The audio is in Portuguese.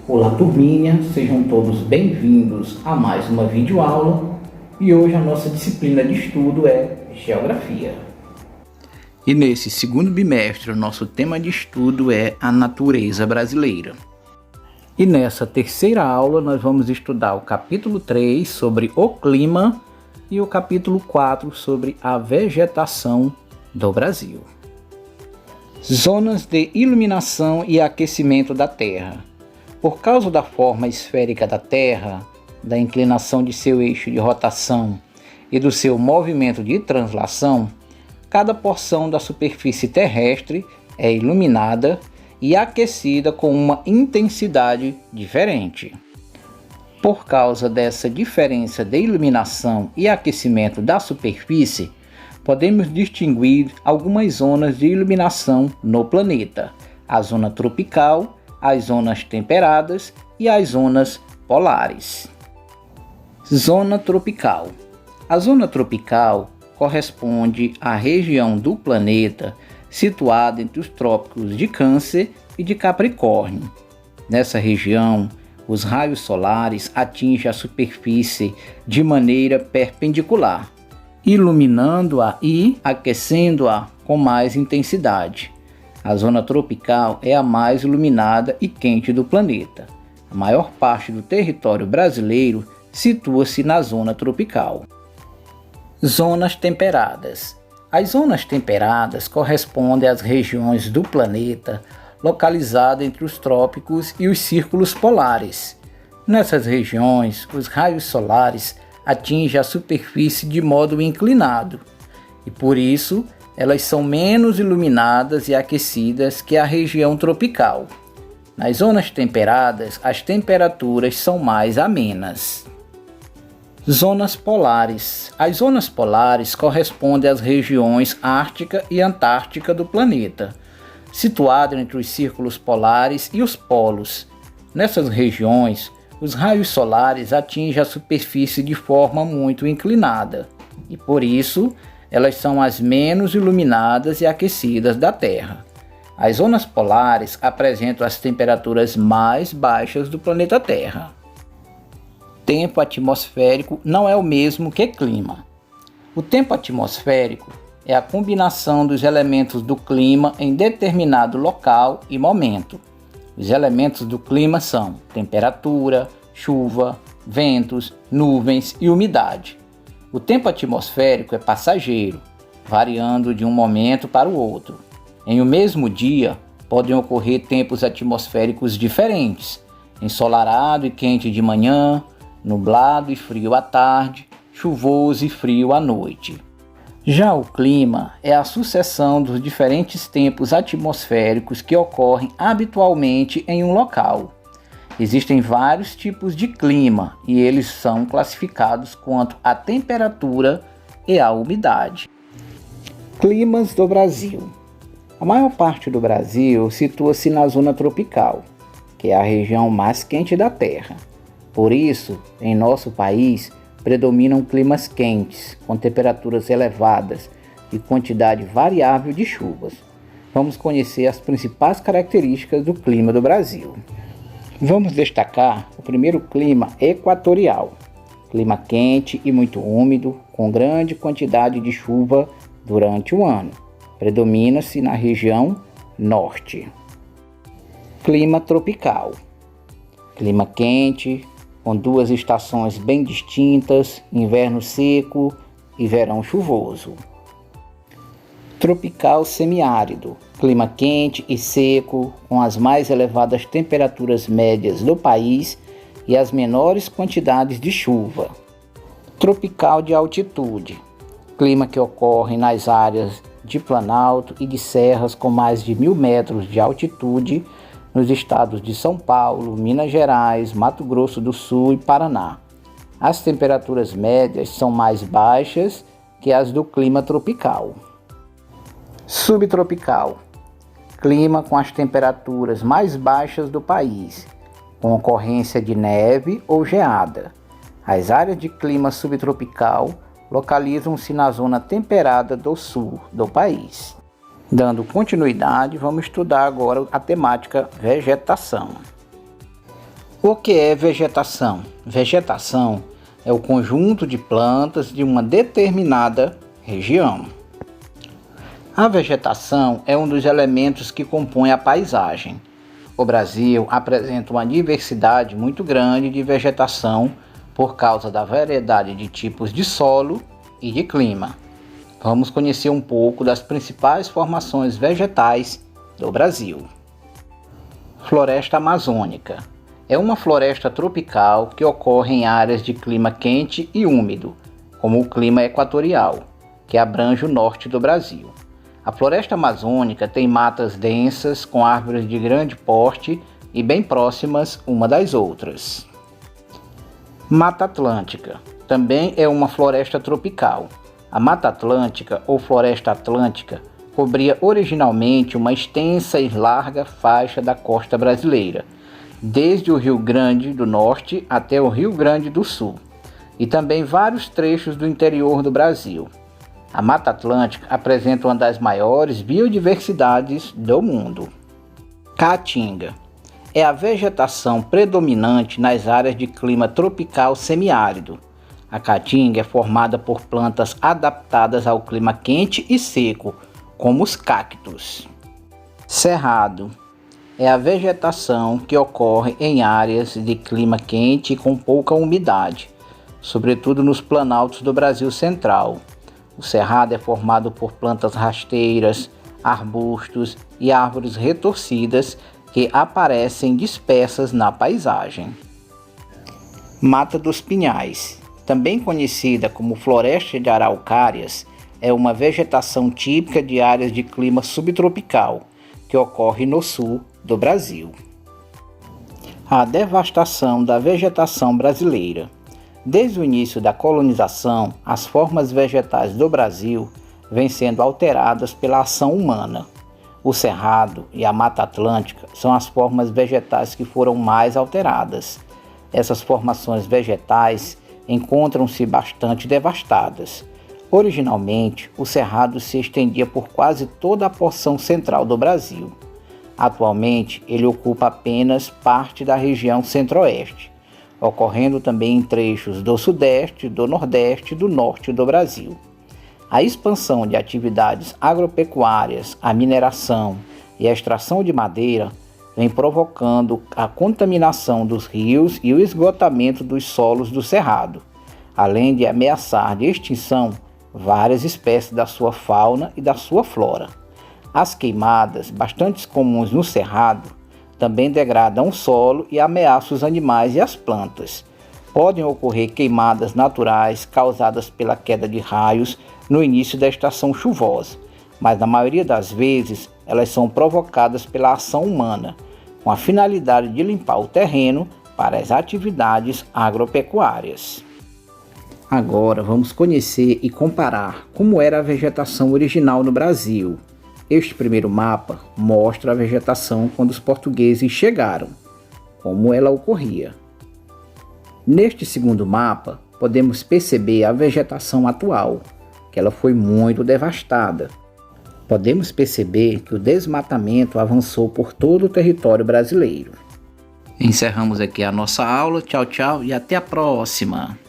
Olá turminha, sejam todos bem-vindos a mais uma videoaula e hoje a nossa disciplina de estudo é Geografia. E nesse segundo bimestre o nosso tema de estudo é a natureza brasileira. E nessa terceira aula nós vamos estudar o capítulo 3 sobre o clima e o capítulo 4 sobre a vegetação do Brasil. Zonas de iluminação e aquecimento da Terra. Por causa da forma esférica da Terra, da inclinação de seu eixo de rotação e do seu movimento de translação, cada porção da superfície terrestre é iluminada e aquecida com uma intensidade diferente. Por causa dessa diferença de iluminação e aquecimento da superfície, podemos distinguir algumas zonas de iluminação no planeta: a zona tropical, as zonas temperadas e as zonas polares. Zona tropical. A zona tropical corresponde à região do planeta situada entre os trópicos de Câncer e de Capricórnio. Nessa região, os raios solares atingem a superfície de maneira perpendicular, iluminando-a e aquecendo-a com mais intensidade. A zona tropical é a mais iluminada e quente do planeta. A maior parte do território brasileiro situa-se na zona tropical. Zonas temperadas. As zonas temperadas correspondem às regiões do planeta localizadas entre os trópicos e os círculos polares. Nessas regiões, os raios solares atingem a superfície de modo inclinado e, por isso, elas são menos iluminadas e aquecidas que a região tropical. Nas zonas temperadas, as temperaturas são mais amenas. Zonas polares. As zonas polares correspondem às regiões ártica e antártica do planeta, situadas entre os círculos polares e os polos. Nessas regiões, os raios solares atingem a superfície de forma muito inclinada e, por isso, elas são as menos iluminadas e aquecidas da Terra. As zonas polares apresentam as temperaturas mais baixas do planeta Terra. Tempo atmosférico não é o mesmo que clima. O tempo atmosférico é a combinação dos elementos do clima em determinado local e momento. Os elementos do clima são temperatura, chuva, ventos, nuvens e umidade. O tempo atmosférico é passageiro, variando de um momento para o outro. Em um mesmo dia, podem ocorrer tempos atmosféricos diferentes: ensolarado e quente de manhã, nublado e frio à tarde, chuvoso e frio à noite. Já o clima é a sucessão dos diferentes tempos atmosféricos que ocorrem habitualmente em um local. Existem vários tipos de clima e eles são classificados quanto à temperatura e à umidade. Climas do Brasil. A maior parte do Brasil situa-se na zona tropical, que é a região mais quente da Terra. Por isso, em nosso país, predominam climas quentes, com temperaturas elevadas e quantidade variável de chuvas. Vamos conhecer as principais características do clima do Brasil. Vamos destacar o primeiro clima equatorial. Clima quente e muito úmido, com grande quantidade de chuva durante o ano. Predomina-se na região norte. Clima tropical. Clima quente, com duas estações bem distintas, inverno seco e verão chuvoso. Tropical semiárido, clima quente e seco, com as mais elevadas temperaturas médias do país e as menores quantidades de chuva. Tropical de altitude, clima que ocorre nas áreas de planalto e de serras com mais de 1.000 metros de altitude, nos estados de São Paulo, Minas Gerais, Mato Grosso do Sul e Paraná. As temperaturas médias são mais baixas que as do clima tropical. Subtropical, clima com as temperaturas mais baixas do país, com ocorrência de neve ou geada. As áreas de clima subtropical localizam-se na zona temperada do sul do país. Dando continuidade, vamos estudar agora a temática vegetação. O que é vegetação? Vegetação é o conjunto de plantas de uma determinada região. A vegetação é um dos elementos que compõem a paisagem. O Brasil apresenta uma diversidade muito grande de vegetação por causa da variedade de tipos de solo e de clima. Vamos conhecer um pouco das principais formações vegetais do Brasil. Floresta amazônica. É uma floresta tropical que ocorre em áreas de clima quente e úmido, como o clima equatorial, que abrange o norte do Brasil. A floresta amazônica tem matas densas com árvores de grande porte e bem próximas uma das outras. Mata Atlântica. Também é uma floresta tropical. A Mata Atlântica ou Floresta Atlântica cobria originalmente uma extensa e larga faixa da costa brasileira, desde o Rio Grande do Norte até o Rio Grande do Sul, e também vários trechos do interior do Brasil. A Mata Atlântica apresenta uma das maiores biodiversidades do mundo. Caatinga é a vegetação predominante nas áreas de clima tropical semiárido. A caatinga é formada por plantas adaptadas ao clima quente e seco, como os cactos. Cerrado é a vegetação que ocorre em áreas de clima quente e com pouca umidade, sobretudo nos planaltos do Brasil central. O cerrado é formado por plantas rasteiras, arbustos e árvores retorcidas que aparecem dispersas na paisagem. Mata dos Pinhais, também conhecida como Floresta de Araucárias, é uma vegetação típica de áreas de clima subtropical, que ocorre no sul do Brasil. A devastação da vegetação brasileira. Desde o início da colonização, as formas vegetais do Brasil vêm sendo alteradas pela ação humana. O cerrado e a Mata Atlântica são as formas vegetais que foram mais alteradas. Essas formações vegetais encontram-se bastante devastadas. Originalmente, o cerrado se estendia por quase toda a porção central do Brasil. Atualmente, ele ocupa apenas parte da região centro-oeste, ocorrendo também em trechos do sudeste, do nordeste e do norte do Brasil. A expansão de atividades agropecuárias, a mineração e a extração de madeira vem provocando a contaminação dos rios e o esgotamento dos solos do cerrado, além de ameaçar de extinção várias espécies da sua fauna e da sua flora. As queimadas, bastante comuns no cerrado, também degradam o solo e ameaçam os animais e as plantas. Podem ocorrer queimadas naturais causadas pela queda de raios no início da estação chuvosa, mas na maioria das vezes elas são provocadas pela ação humana, com a finalidade de limpar o terreno para as atividades agropecuárias. Agora vamos conhecer e comparar como era a vegetação original no Brasil. Este primeiro mapa mostra a vegetação quando os portugueses chegaram, como ela ocorria. Neste segundo mapa, podemos perceber a vegetação atual, que ela foi muito devastada. Podemos perceber que o desmatamento avançou por todo o território brasileiro. Encerramos aqui a nossa aula. Tchau, tchau e até a próxima!